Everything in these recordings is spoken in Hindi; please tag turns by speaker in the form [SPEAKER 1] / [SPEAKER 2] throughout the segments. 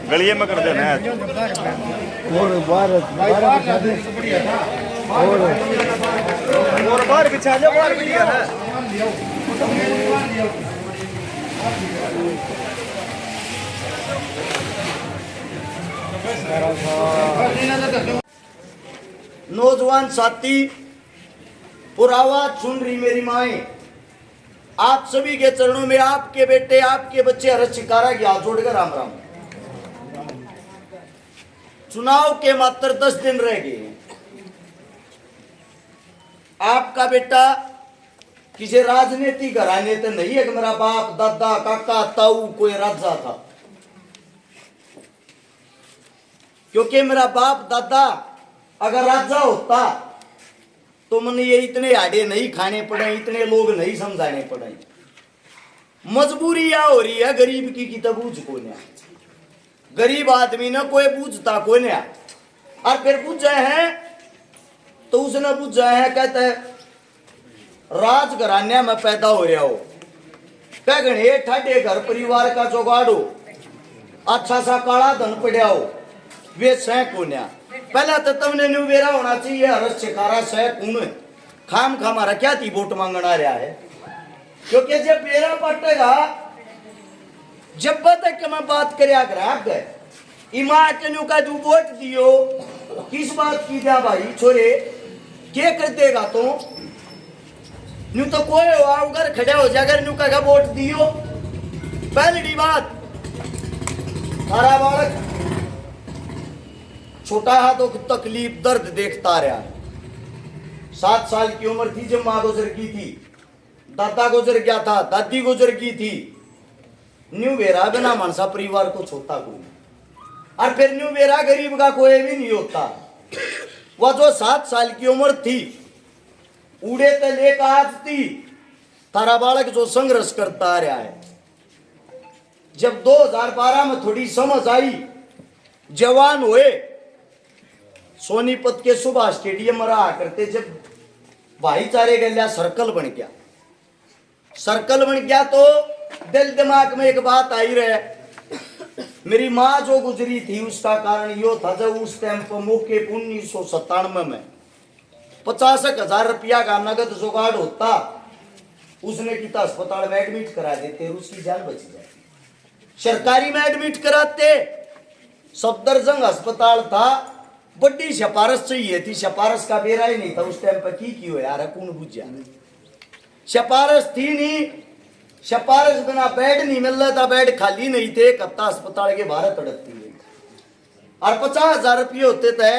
[SPEAKER 1] गलिए में कर देना है और बाहर बिछा दो बाहर बढ़िया है
[SPEAKER 2] नौजवान साथी पुरावा सुन रही मेरी माएं, आप सभी के चरणों में आपके बेटे आपके बच्चे हरस शिकारा की हाथ जोड़कर राम राम। चुनाव के मात्र 10 दिन रह गए हैं। आपका बेटा किसी राजनीतिक घराने तो नहीं है कि मेरा बाप दादा काका ताऊ कोई राजा था, क्योंकि मेरा बाप दादा अगर राजा होता तो मैंने ये इतने आड़े नहीं खाने पड़े, इतने लोग नहीं समझाने पड़े। मजबूरी या हो रही है गरीब की तब बूझ को नहीं, गरीब आदमी ने कोई बूझता कोई नहीं। और फिर पूछे हैं तो उसने पूछा है, कहते है राजघराने में पैदा हो रहा हो, कह ठाडे घर परिवार का जुगाड़ हो, अच्छा सा काला धन पड़ा हो, वे सह कोन्या। पहला तो तुमने न्यू बेरा होना चाहिए हरस शिकारा सह कौन खाम खामा क्या थी वोट मांगना रहा है, क्योंकि जब बेरा पटेगा जब तक मैं बात कर गए इमा न्यू का तू वोट दियो किस बात की जा भाई छोरे क्या कर देगा तो न्यू तो कोई हो घर खड़े हो जाकर न्यू का वोट दियो। पहली बात तारा बालक छोटा है तो तकलीफ दर्द देखता रहा। 7 साल की उम्र थी जब माँ गुजर की थी, दादा गुजर गया था, दादी गुजर की थी। न्यू बेरा बिना मनसा परिवार को छोटा कोई, और फिर न्यू बेरा गरीब का कोई भी नहीं होता। वह जो 7 साल की उम्र थी उड़े तो लेकर आज थी तारा बालक जो संघर्ष करता रहा है। जब 2012 में थोड़ी समझ आई, जवान हुए, सोनीपत के सुभाष स्टेडियम में रहा करते, जब भाईचारे गलिया सर्कल बन गया, सर्कल बन गया तो दिल दिमाग में एक बात आई रहे। मेरी माँ जो गुजरी थी उसका कारण यो था, जब उस टाइम पर मौके 1997 में 50,000 रुपया का नगद जुगाड़ होता, उसने कितना अस्पताल में एडमिट करा देते, उसकी जान बच जाती। सरकारी में एडमिट कराते, सफदरजंग अस्पताल था, बड़ी सिफारिश चाहिए थी, सिफारिश का बेरा ही नहीं था उस टाइम पर की हो यार कौन बुझा, सिफारिश थी नहीं, सिफारिश बिना बेड नहीं मिल रहा था, बेड खाली नहीं थे, एक हफ्ता अस्पताल के बाहर तड़पती है। और 50,000 रुपये होते थे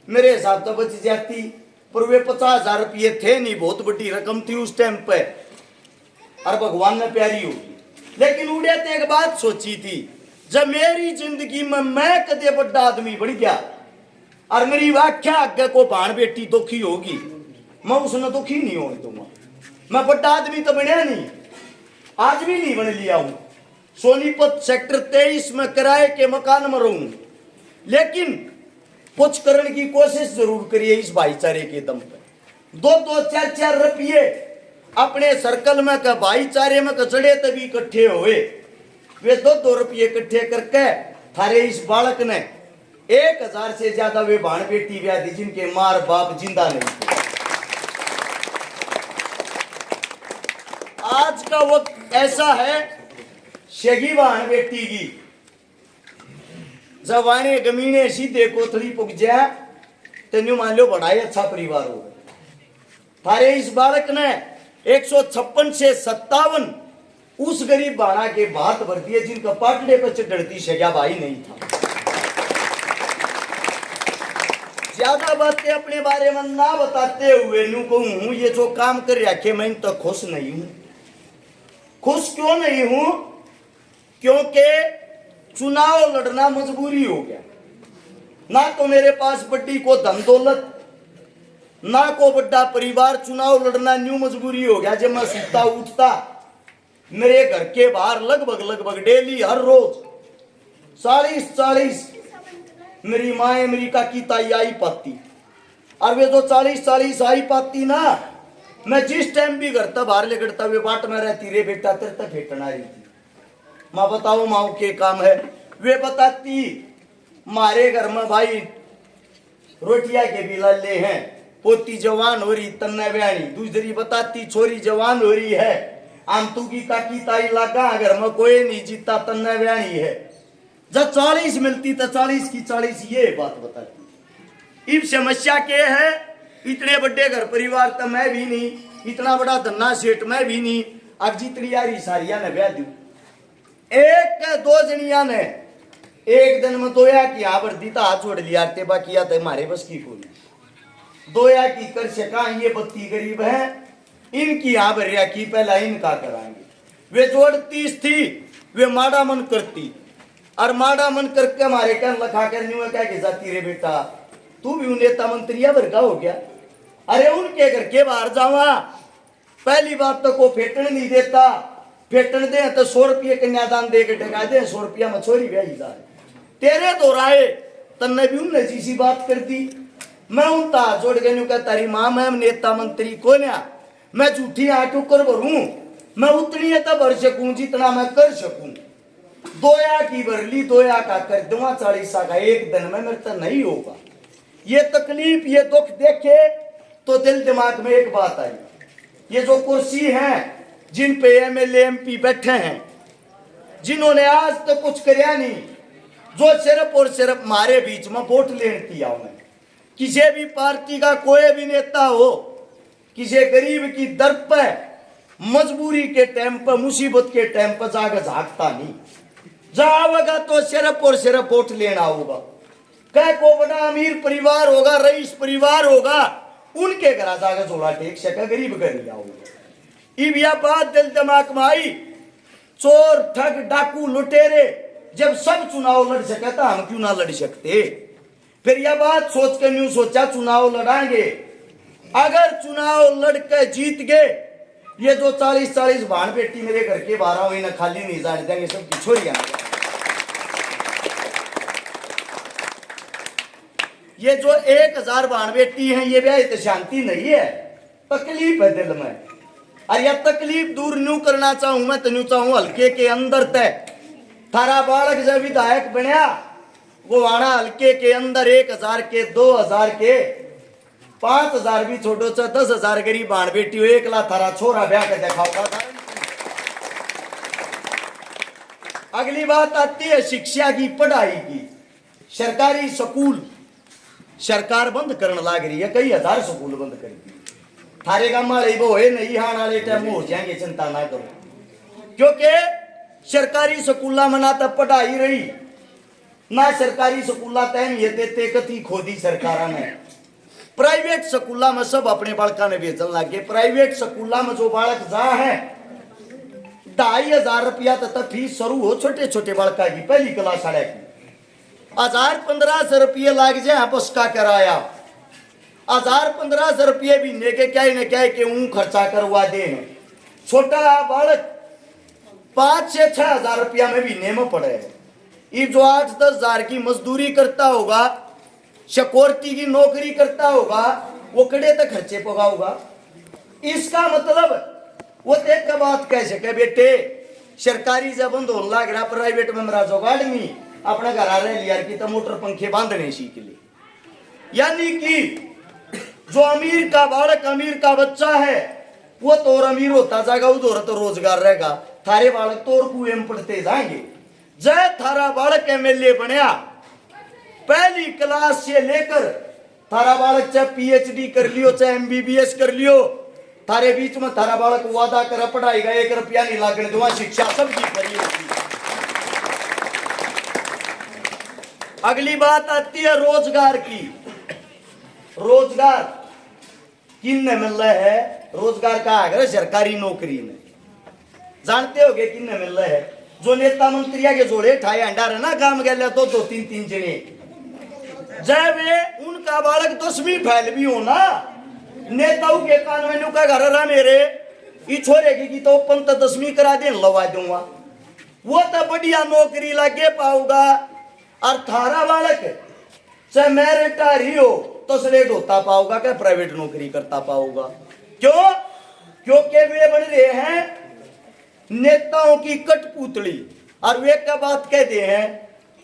[SPEAKER 2] मेरे हिसाब से बच जाती, पर वे 50,000 रुपये थे नहीं, बहुत बड़ी रकम थी उस टाइम पे, और भगवान ने प्यारी होगी। लेकिन उड़े तो एक बात सोची थी, जब मेरी जिंदगी में मैं कदे बड़ा आदमी बढ़ गया और मेरी व्याख्या आगे को भाण बेटी दुखी होगी, मैं उसने दुखी नहीं होने दूंगा। मैं बड़ा आदमी तो बनया नहीं, आज भी नहीं बन लिया हूं। सोनीपत सेक्टर 23 में किराए के मकान में रहूं, लेकिन कुछ करने की कोशिश जरूर करिए इस भाईचारे के दम पर। 2-2, 4-4 रुपये अपने सर्कल में का भाईचारे में कचड़े तभी इकट्ठे हुए, वे 2-2 रुपये इकट्ठे करके थारे इस बालक ने 1,000 से ज्यादा वे भाण बेटी ब्याह दी जिनके मार बाप जिंदा नहीं थे। आज का वक्त ऐसा है, शेगी भाण बेटी की जब आने गमीने सीधे कोथड़ी पुग जाए तो न्यू मान लो बड़ा ही अच्छा परिवार हो गया। थारे इस बालक ने 156 से 57 उस गरीब बाणा के बात भर दिए जिनका पाटले पर चढ़ती शेगा भाई नहीं था। ज्यादा बातें अपने बारे में ना बताते हुए न्यू कहूं, ये जो काम कर रखे मैं तो खुश नहीं हूं। खुश क्यों नहीं हूं? क्योंकि चुनाव लड़ना मजबूरी हो गया। ना तो मेरे पास बड़ी को धन दौलत, ना को बड़ा परिवार, चुनाव लड़ना न्यू मजबूरी हो गया। जब मैं सुता उठता मेरे घर के बाहर लगभग डेली हर रोज 40 मेरी माए मेरी काकी ताई आई पाती, और वे जो 40 आई पाती ना, मैं जिस टाइम भी घर तक बाहर लेकर वे बाट में रहती रे बेटा तेरे तक फेटना रही थी। माँ बताओ माओ के काम है। वे बताती मारे घर में भाई रोटिया के भी लल्ले हैं, पोती जवान हो रही तन्ने ब्याणी। दूसरी बताती छोरी जवान हो रही है, आंतू की काकी ताई लागा घर में कोई नहीं जीता तन्ने ब्याणी है। जब 40 मिलती तो 40 की 40 ये बात बताती। इब समस्या के है, इतने बड़े घर परिवार तो मैं भी नहीं, इतना बड़ा धन्ना सेठ मैं भी नहीं। अब जितनी यारी सारिया ने ब्याह दू, एक के दो जनिया ने एक दिन में दोया की यहाँ वर्दी तो हाथ छोड़ लिया ते बाकी या तो हमारे बस की कोई दोया की कर सका। ये बत्ती गरीब है, इनकी यहाँ भरिया की पहला इनका कराएंगे। वे जोड़ती थी, वे माड़ा मन करती, और माड़ा मन करके हमारे कहन लखा कर न्यू क्या कि जाती रे बेटा तू भी नेता मंत्रिया भर का हो गया। अरे उनके घर के बाहर जावा, पहली बात तो को फेटन नहीं देता, फेटन दे तो 100 रुपये कन्यादान दे के टका दे, 100 रुपया मछोरी ब्याही जाए। तेरे तो राय तन्ने भी उनने जी सी बात कर दी। मैं उनता जोड़ के न्यू तारी माँ मैं नेता मंत्री को ना, मैं झूठी आटू कर भरूं, मैं उतनी है तब भर सकूं जितना मैं कर सकूं। दोया की भरली दोया का कर दूंगा 40 का एक दिन में मेरे तो नहीं होगा। ये तकलीफ ये दुख देखे तो दिल दिमाग में एक बात आई, ये जो कुर्सी है जिन पे एमएलए एमपी बैठे हैं, जिन्होंने आज तो कुछ कराया नहीं, जो सिर्फ और सिर्फ हमारे बीच में वोट लेने किया उन्हें। किसी भी पार्टी का कोई भी नेता हो, किसी गरीब की दर पे मजबूरी के टाइम पर मुसीबत के टाइम पर जाकर झांकता नहीं, जाओगा तो सिर्फ और सिर्फ वोट लेना होगा। कह को बड़ा अमीर परिवार होगा, रईस परिवार होगा, उनके घर जाकर झोला टेक सके, गरीब घर लिया होगा। इब यह बात दिल दिमाग में आई, चोर ठग डाकू लुटेरे जब सब चुनाव लड़ सके तो हम क्यों ना लड़ सकते। फिर यह बात सोच के न्यू सोचा चुनाव लड़ाएंगे। अगर चुनाव लड़के जीत गए, ये जो 40-40 भाण बेटी मेरे घर के 12 महीना खाली नहीं जाने देंगे, सबकी छोरियां। ये जो 1000 भाण बेटी हैं, ये ब्याह तो शांति नहीं है, तकलीफ है दिल में। और यह तकलीफ दूर न्यू करना चाहूं मैं तो न्यू चाहूं हल्के के अंदर तय थारा बालक जब विधायक बनया, वो आना हल्के के अंदर 1000 के 2000 के 5000 भी छोटो चा 10,000 गरीब बाण बेटी हो, एक ला थारा छोरा ब्याह के दिखाओगा। अगली बात आती है शिक्षा की, पढ़ाई की। सरकारी स्कूल सरकार बंद करने लग रही है, कई हजार स्कूल बंद कर दी। थारे गांव वाले वो है नहीं, हाँ वाले टाइम हो जाएंगे, चिंता ना करो। क्योंकि सरकारी स्कूला में ना तो पढ़ाई रही, ना सरकारी स्कूला टाइम ये देते कथी खोदी सरकार ने। प्राइवेट स्कूला में सब अपने बालका ने बेचन लगे। प्राइवेट स्कूला में जो बालक जा है 2,500 रुपया तक फीस शुरू हो छोटे छोटे बालका की, पहली क्लास वाले की 1000-1500 रुपये लाग जाए बस का किराया। 1000-1500 रुपये भी लेके क्या न क्या के ऊं खर्चा करवा दे। छोटा बालक 5 से 6 हजार रुपया में भी नेम पड़े। ये जो 8-10 हजार की मजदूरी करता होगा, सिक्योरिटी की नौकरी करता होगा, वो कड़े तक खर्चे पगाऊगा। इसका मतलब वो देख का बात कह सके बेटे सरकारी जब बंद होने लग रहा, प्राइवेट में मेरा जुगाड़ नहीं, अपना घर आ रहे लिया की तो मोटर पंखे बांधने सीख ले। यानी कि जो अमीर का बालक अमीर का बच्चा है वो तो और अमीर होता जाएगा, उधर तो रोजगार रहेगा। थारे बालक तो और कुएं में पढ़ते जाएंगे। जय थारा बालक एमएलए बनया, पहली क्लास से लेकर थारा बालक चाहे पीएचडी कर लियो चाहे एमबीबीएस कर लियो, थारे बीच में थारा बालक वादा कर पढ़ाएगा 1 रुपया नहीं लागने दूंगा, शिक्षा सबकी फ्री होगी। अगली बात आती है रोजगार की। रोजगार किन ने मिल रहा है? रोजगार का है सरकारी नौकरी में। जानते हो किन ने मिल रहा है? जो नेता मंत्रिया के जोड़े ठाए अंडा रहे ना काम गया तो 2-3 जने जय वे उनका बालक 10वीं फैल भी हो ना, नेताओं के कान में का घर रहा मेरे ये छोरे की तो पंत 10वीं करा दे लवा दूंगा, वो तो बढ़िया नौकरी लगे पाऊंगा। और थारा बालक चाहे मैं रिटायर ही हो तो स्लेट होता पाऊंगा, क्या प्राइवेट नौकरी करता पाऊंगा। क्यों? क्योंकि वे बन रहे हैं नेताओं की कठपुतली। और वे क्या बात कहते हैं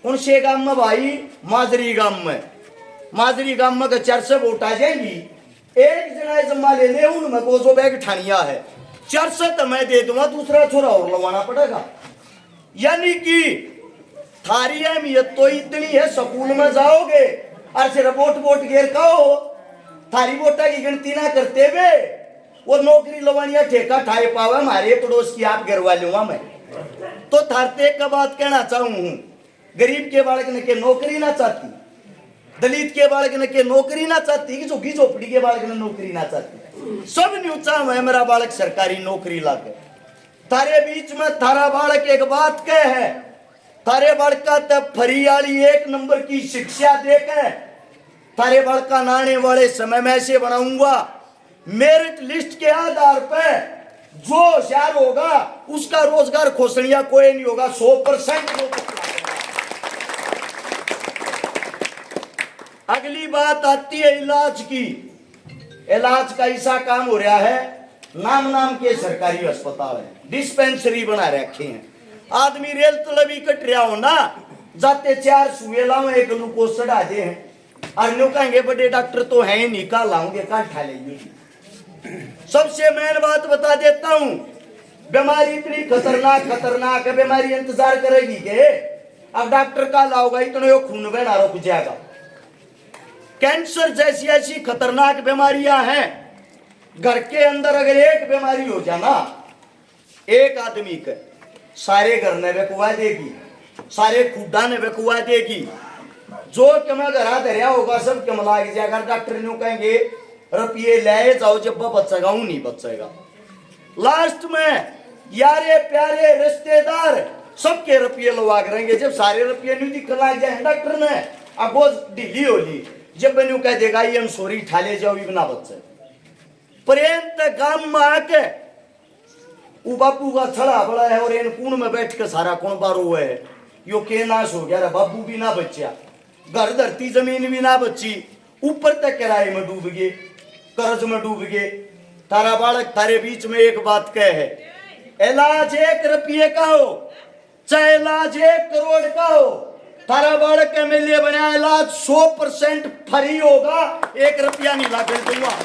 [SPEAKER 2] उनसे गांव में भाई माजरी गांव में के 400 वोट आ जाएंगी, एक जना जमा ले ले उनमें को जो बैग ठानिया है 400 तो मैं दे दूंगा, दूसरा छोरा और लगवाना पड़ेगा। यानी कि थारी अहमियत तो इतनी है, स्कूल में जाओगे और सिर्फ वोट घेर कहो, थारी वोटा की गिनती ना करते हुए वो नौकरी लवानिया ठेका ठाए पावे हमारे पड़ोस की आप घरवा लूंगा मैं। तो थारते का बात कहना चाहूं, गरीब के बालक ने के नौकरी ना चाहती, दलित के बालक ने के नौकरी ना चाहती, कि झुग्गी झोपड़ी के बालक ने नौकरी ना चाहती, सब न्यूचा है मेरा बालक सरकारी नौकरी लाके। तारे बीच में थारा बालक एक बात कह है, तारे बालक का तब फरियाली 1 नंबर की शिक्षा देकर तारे बालक का आने वाले समय में ऐसे बनाऊंगा, मेरिट लिस्ट के आधार पर जो होशियार होगा उसका रोजगार खोसड़िया कोई नहीं होगा, 100%। अगली बात आती है इलाज की। इलाज का ऐसा काम हो रहा है, नाम के सरकारी अस्पताल है, डिस्पेंसरी बना रखे हैं, आदमी रेल तलबी कट रहा हो ना, जाते 4 सुवेला में एक ग्लूकोज चढ़ा दे हैं, और न्यू कहेंगे बड़े डॉक्टर तो है ही नहीं, कल लाऊंगे कल ठा लेंगे। सबसे मेन बात बता देता हूं, बीमारी इतनी खतरनाक है, बीमारी इंतजार करेगी के अब डॉक्टर का लाओगा इतना खून बहना रुक जाएगा। कैंसर जैसी ऐसी खतरनाक बीमारियां हैं, घर के अंदर अगर एक बीमारी हो जाना एक आदमी के, सारे घर ने बेकुआ देगी, सारे खुदा ने बेकुआ देगी, जो कमा घरा धरिया होगा सब कम लाग जाएगा। डॉक्टर न्यू कहेंगे रुपये ले जाओ, जब बचेगा वो नहीं बचेगा। लास्ट में यारे प्यारे रिश्तेदार सबके रुपये लगा करेंगे, जब सारे रुपये नहीं दिख लग जाए डॉक्टर ने, अब वो ढीली होली, जब न्यू कह देगा ये हम सोरी ठा ले जाओ बिना बच्चे पर्यंत गांव में आके वो बापू का छड़ा बड़ा है और इन कूण में बैठ के सारा कौन बारो है, यो के नाश हो गया, बाबू भी ना बचा, घर धरती जमीन भी ना बची, ऊपर तक किराए में डूब गए, कर्ज में डूब गए। तारा बालक तारे बीच में एक बात कह है, इलाज 1 रुपये का हो चाहे इलाज 1 करोड़ का हो, तारा बालक एमएलए बना, इलाज 100% फ्री होगा, 1 रुपया नहीं ला दूंगा।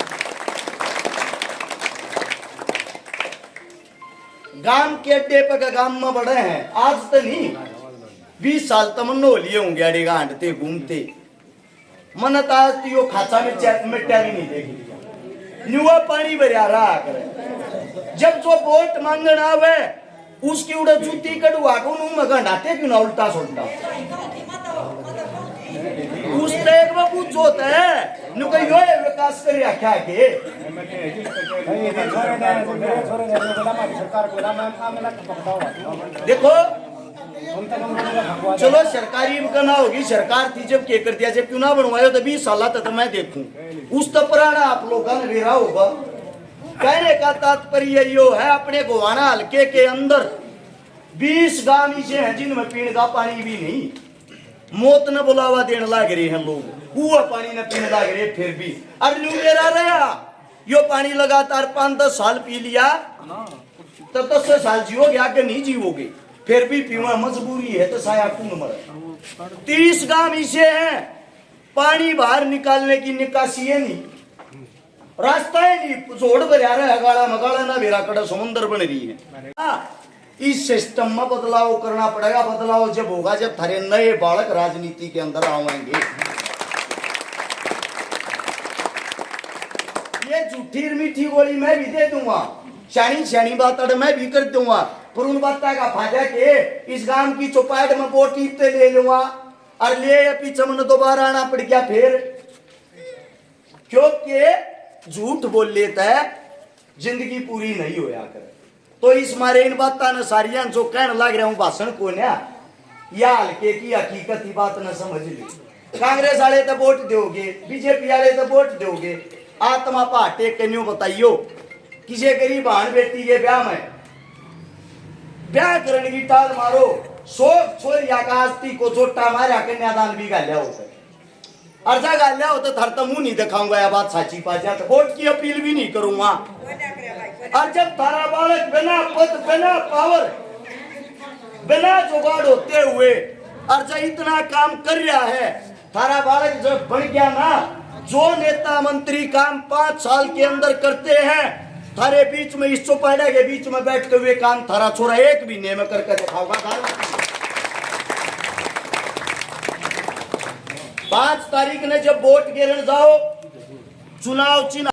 [SPEAKER 2] गांव के अड्डे पर गांव में बड़े हैं, आज तो नहीं 20 साल तमन्नो लिए होंगे, अड़े गांडते घूमते मन ताज यो खाचा में मिट्टा भी नहीं देखी, न्यूआ पानी भरिया रहा करे। जब जो वोट मांगन आवे उसकी उड़ा जूती कड़वा को मगा नाते क्यों ना उल्टा सुलटा उस एक बाबू जोत है नु कहीं यो विकास करे आख्या के देखो चलो सरकारी करना होगी, सरकार थी जब के कर दिया, जब क्यों ना बनवायो तो 20 साल तक मैं देखूं उस तो पुराना आप लोगों ने बेरा होगा। कहने का तात्पर्य यो है, अपने गोवाना हल्के के अंदर 20 गांव ऐसे हैं जिनमें पीने का पानी भी नहीं, मौत न बुलावा देने लग रहे हैं लोग, कुआ पानी न पीने लग रहे, फिर भी अब न्यू मेरा रहा यो पानी लगातार 5-10 साल पी लिया तो 10 साल जियोगे, आगे नहीं जीवोगे, फिर भी पीवा मजबूरी है तो साया कौन मरे। 30 गांव ऐसे हैं पानी बाहर निकालने की निकासी है नहीं, रास्ता है नहीं, जोड़ भरिया रहा है, गाड़ा मगाड़ा ना बेरा कड़ा समुद्र बन रही है। इस सिस्टम में बदलाव करना पड़ेगा। बदलाव जब होगा जब थारे नए बालक राजनीति के अंदर आएंगे। ये झूठी मीठी गोली मैं भी दे दूंगा, शानी बात मैं भी कर दूंगा, पर उन बात का फायदा के इस गांव की चौपाट में वोट ले लूंगा और ले पीछे मन दोबारा आना पड़ गया फिर, क्योंकि झूठ बोल लेता है जिंदगी पूरी नहीं होया करे। तो इस मारे इन बातों ने सारिया जो कहने लग रहा हूं भाषण को ना, या हल्के की हकीकत ही बात न समझ ली। कांग्रेस वाले तो वोट दोगे, बीजेपी वाले तो वोट दोगे, आत्मा पाटे कन्यू बताइयो किसी गरीब बहन बेटी के ब्याह में ब्याह करने की टाल मारो, शोक छोरी आकाशती को चोटा मारा कन्यादान भी गालिया होता है, अर्जा गालिया होता थर तो मुंह नहीं दिखाऊंगा, यह बात साची पा जाता, वोट की अपील भी नहीं करूंगा। और जब थारा बालक बिना पद बिना पावर बिना जुगाड़ होते हुए और जो इतना काम कर रहा है, थारा बालक जब बन गया ना, जो नेता मंत्री काम 5 साल के अंदर करते हैं, थारे बीच में इस चौपाड़ा के बीच में बैठते हुए काम थारा छोरा 1 महीने में करके दिखाऊंगा। 5 तारीख ने जब वोट गिरने जाओ, चुनाव चिन्ह